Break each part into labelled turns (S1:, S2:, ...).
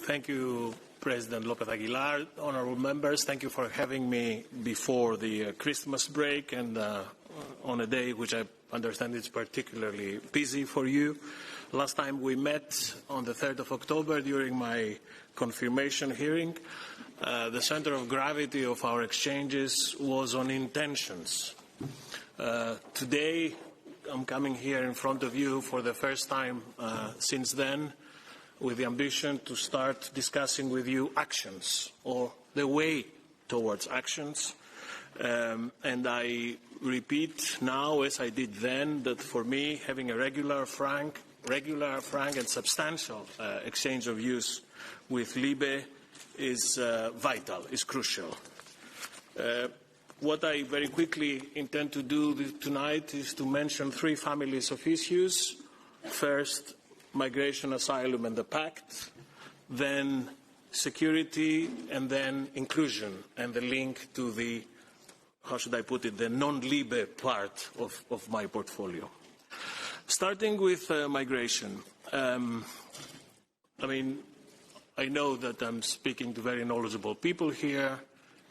S1: Thank you, President López Aguilar. Honourable members, thank you for having me before the Christmas break and on a day which I understand is particularly busy for you. Last time we met on the 3rd of October during my confirmation hearing. The center of gravity of our exchanges was on intentions. Today, I'm coming here in front of you for the first time since then, with the ambition to start discussing with you actions, or the way towards actions. And I repeat now, as I did then, that for me, having a regular, frank and substantial exchange of views with LIBE is vital, is crucial. What I very quickly intend to do tonight is to mention three families of issues. First, migration, asylum and the pact, then security, and then inclusion and the link to the, how should I put it, the non-LIBE part of my portfolio. Starting with migration. I know that I'm speaking to very knowledgeable people here.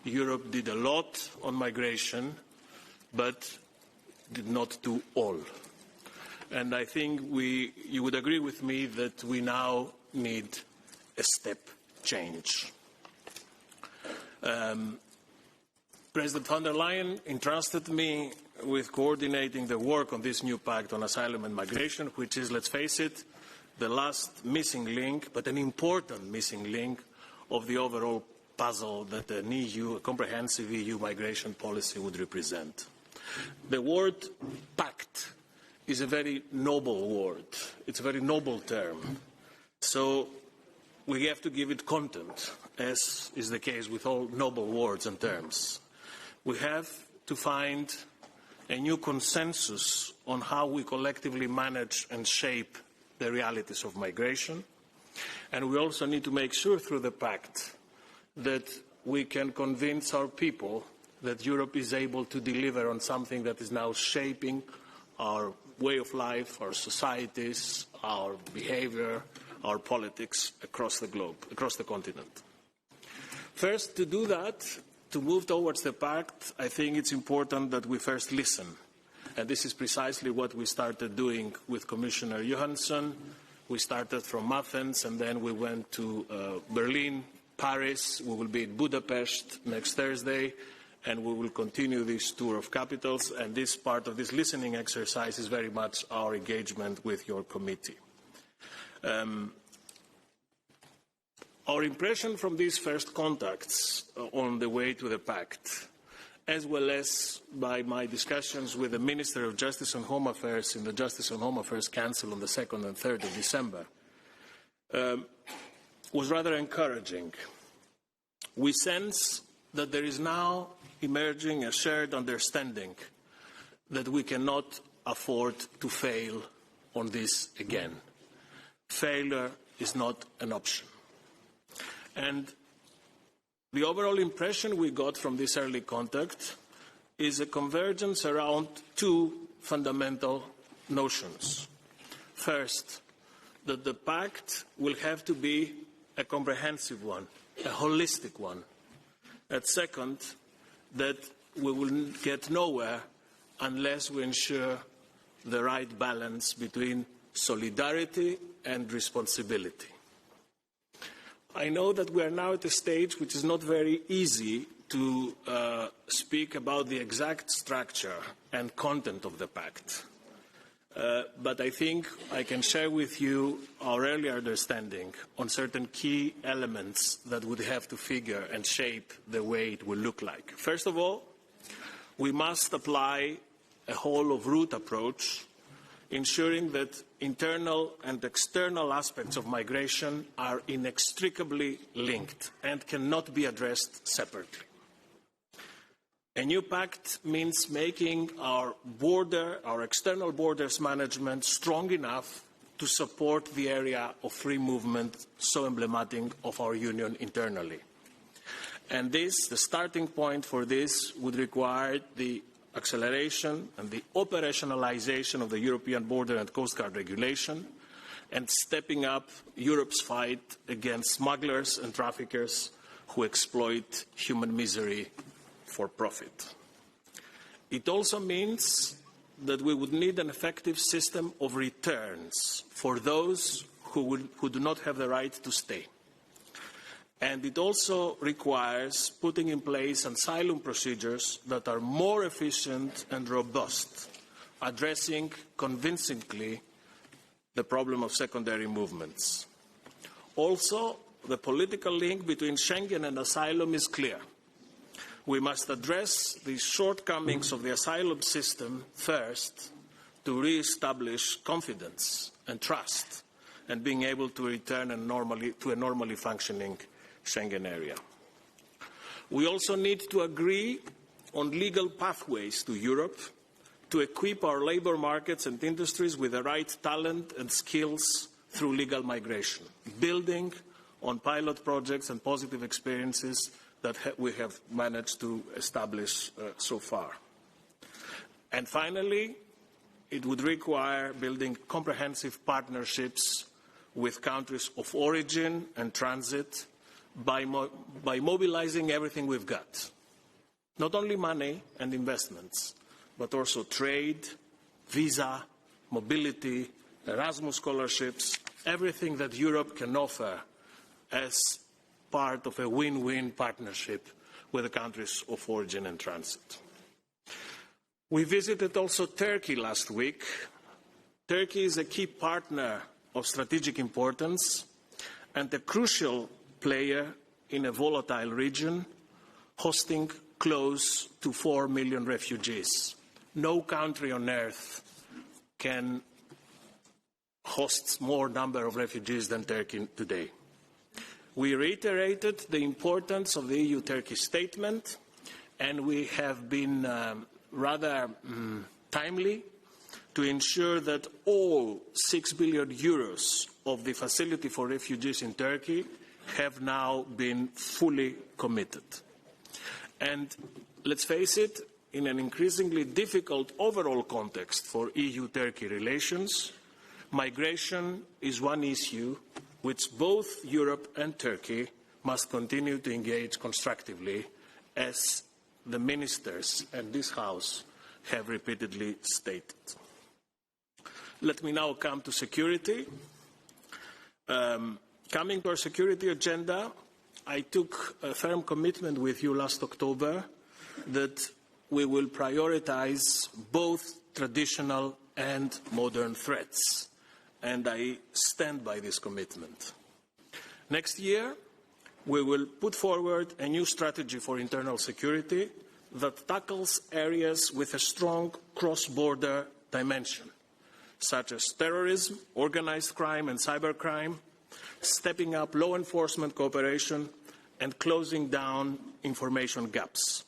S1: Europe did a lot on migration, but did not do all. And I think you would agree with me that we now need a step change. President von der Leyen entrusted me with coordinating the work on this new pact on asylum and migration, which is, let's face it, the last missing link, but an important missing link of the overall puzzle that an EU, a comprehensive EU migration policy would represent. The word pact is a very noble word. It's a very noble term. So we have to give it content, as is the case with all noble words and terms. We have to find a new consensus on how we collectively manage and shape the realities of migration. And we also need to make sure through the pact that we can convince our people that Europe is able to deliver on something that is now shaping our way of life, our societies, our behavior, our politics across the globe, across the continent. First, to do that, to move towards the pact, I think it's important that we first listen. And this is precisely what we started doing with Commissioner Johansson. We started from Athens and then we went to Berlin, Paris. We will be in Budapest next Thursday. And we will continue this tour of capitals, and this part of this listening exercise is very much our engagement with your committee. Our impression from these first contacts on the way to the pact, as well as by my discussions with the Minister of Justice and Home Affairs in the Justice and Home Affairs Council on the 2nd and 3rd of December, was rather encouraging. We sense that there is now emerging a shared understanding that we cannot afford to fail on this again. Failure is not an option. And the overall impression we got from this early contact is a convergence around two fundamental notions. First, that the pact will have to be a comprehensive one, a holistic one. And second, that we will get nowhere unless we ensure the right balance between solidarity and responsibility. I know that we are now at a stage which is not very easy to speak about the exact structure and content of the pact. But I think I can share with you our early understanding on certain key elements that would have to figure and shape the way it will look like. First of all, we must apply a whole-of-route approach, ensuring that internal and external aspects of migration are inextricably linked and cannot be addressed separately. A new pact means making our external borders management strong enough to support the area of free movement so emblematic of our union internally. And the starting point for this would require the acceleration and the operationalization of the European Border and Coast Guard Regulation, and stepping up Europe's fight against smugglers and traffickers who exploit human misery for profit. It also means that we would need an effective system of returns for those who do not have the right to stay. And it also requires putting in place asylum procedures that are more efficient and robust, addressing convincingly the problem of secondary movements. Also, the political link between Schengen and asylum is clear. We must address the shortcomings of the asylum system first to re-establish confidence and trust and being able to return to a normally functioning Schengen area. We also need to agree on legal pathways to Europe to equip our labour markets and industries with the right talent and skills through legal migration, building on pilot projects and positive experiences that we have managed to establish so far. And finally, it would require building comprehensive partnerships with countries of origin and transit by mobilizing everything we've got. Not only money and investments, but also trade, visa, mobility, Erasmus scholarships, everything that Europe can offer as part of a win-win partnership with the countries of origin and transit. We visited also Turkey last week. Turkey is a key partner of strategic importance and a crucial player in a volatile region, hosting close to 4 million refugees. No country on earth can host more number of refugees than Turkey today. We reiterated the importance of the EU-Turkey statement, and we have been rather timely to ensure that all 6 billion euros of the facility for refugees in Turkey have now been fully committed. And let's face it, in an increasingly difficult overall context for EU-Turkey relations, migration is one issue which both Europe and Turkey must continue to engage constructively, as the ministers and this House have repeatedly stated. Let me now come to security. Coming to our security agenda, I took a firm commitment with you last October that we will prioritize both traditional and modern threats, and I stand by this commitment. Next year, we will put forward a new strategy for internal security that tackles areas with a strong cross-border dimension, such as terrorism, organized crime and cybercrime, stepping up law enforcement cooperation, and closing down information gaps.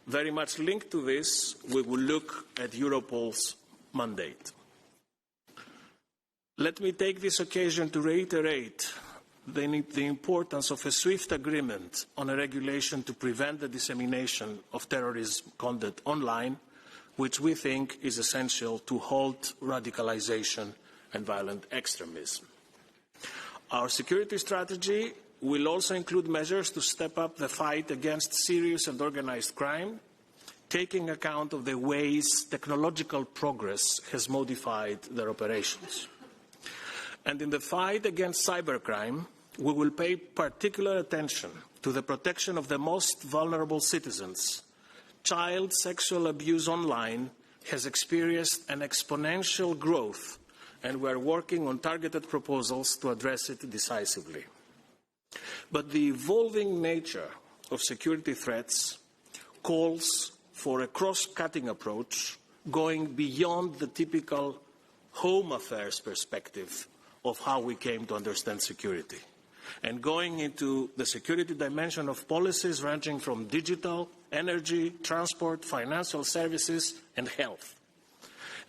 S1: Very much linked to this, we will look at Europol's mandate. Let me take this occasion to reiterate the importance of a swift agreement on a regulation to prevent the dissemination of terrorism content online, which we think is essential to halt radicalization and violent extremism. Our security strategy will also include measures to step up the fight against serious and organized crime, taking account of the ways technological progress has modified their operations. And in the fight against cybercrime, we will pay particular attention to the protection of the most vulnerable citizens. Child sexual abuse online has experienced an exponential growth, and we are working on targeted proposals to address it decisively. But the evolving nature of security threats calls for a cross-cutting approach going beyond the typical home affairs perspective of how we came to understand security, and going into the security dimension of policies ranging from digital, energy, transport, financial services, and health.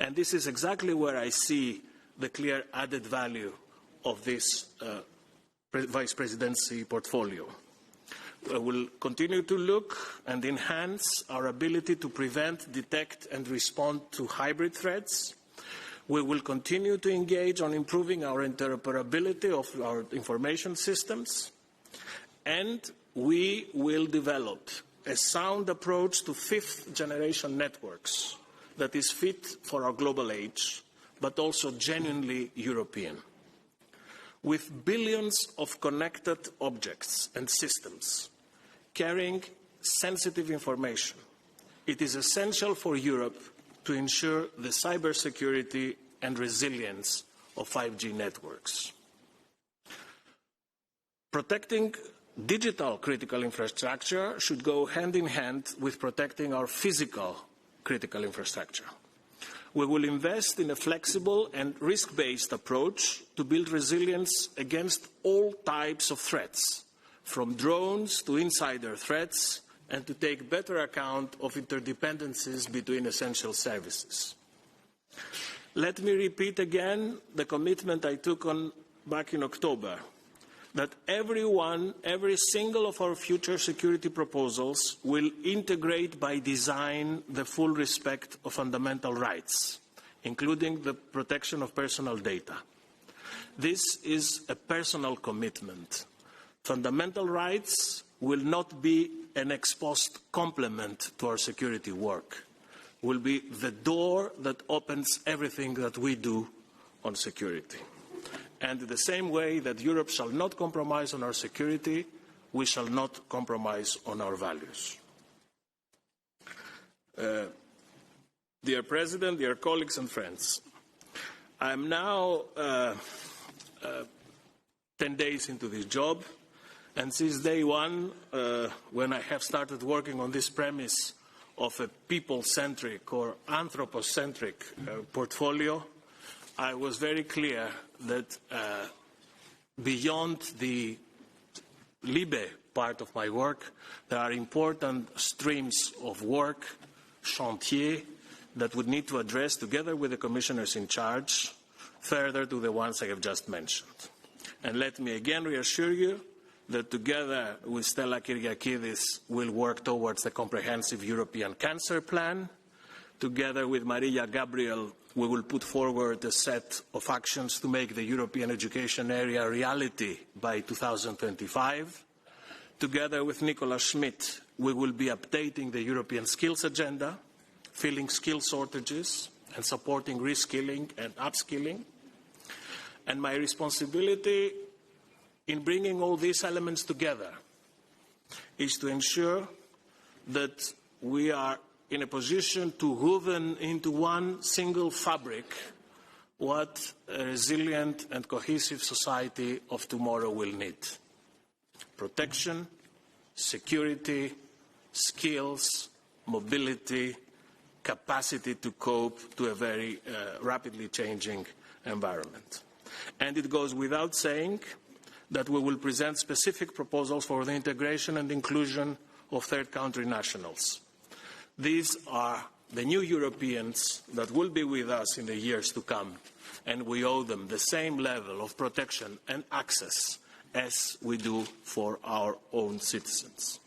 S1: And this is exactly where I see the clear added value of this Vice Presidency portfolio. We will continue to look and enhance our ability to prevent, detect, and respond to hybrid threats. We will continue to engage on improving our interoperability of our information systems, and we will develop a sound approach to fifth-generation networks that is fit for our global age, but also genuinely European. With billions of connected objects and systems carrying sensitive information, it is essential for Europe to ensure the cybersecurity and resilience of 5G networks. Protecting digital critical infrastructure should go hand in hand with protecting our physical critical infrastructure. We will invest in a flexible and risk-based approach to build resilience against all types of threats, from drones to insider threats, and to take better account of interdependencies between essential services. Let me repeat again the commitment I took on back in October, that every single of our future security proposals will integrate by design the full respect of fundamental rights, including the protection of personal data. This is a personal commitment. Fundamental rights will not be an ex post complement to our security work, will be the door that opens everything that we do on security. And in the same way that Europe shall not compromise on our security, we shall not compromise on our values. Dear President, dear colleagues and friends, I am now 10 days into this job, and since day one, when I have started working on this premise of a people-centric or anthropocentric portfolio, I was very clear that beyond the LIBE part of my work, there are important streams of work, chantier, that would need to address, together with the commissioners in charge, further to the ones I have just mentioned. And let me again reassure you that together with Stella Kyriakidis, we'll work towards the comprehensive European Cancer Plan. Together with Maria Gabriel, we will put forward a set of actions to make the European education area a reality by 2025. Together with Nicola Schmidt, we will be updating the European Skills Agenda, filling skill shortages and supporting reskilling and upskilling. And my responsibility in bringing all these elements together is to ensure that we are in a position to woven into one single fabric what a resilient and cohesive society of tomorrow will need. Protection, security, skills, mobility, capacity to cope to a very rapidly changing environment. And it goes without saying that we will present specific proposals for the integration and inclusion of third country nationals. These are the new Europeans that will be with us in the years to come, and we owe them the same level of protection and access as we do for our own citizens.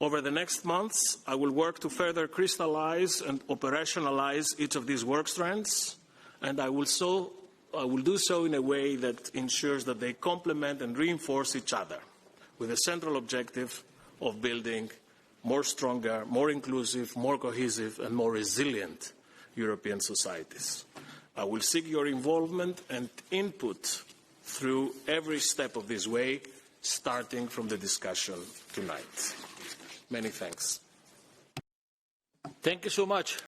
S1: Over the next months, I will work to further crystallize and operationalize each of these work strands, and I will do so in a way that ensures that they complement and reinforce each other, with a central objective of building more stronger, more inclusive, more cohesive, and more resilient European societies. I will seek your involvement and input through every step of this way, starting from the discussion tonight. Many thanks.
S2: Thank you so much.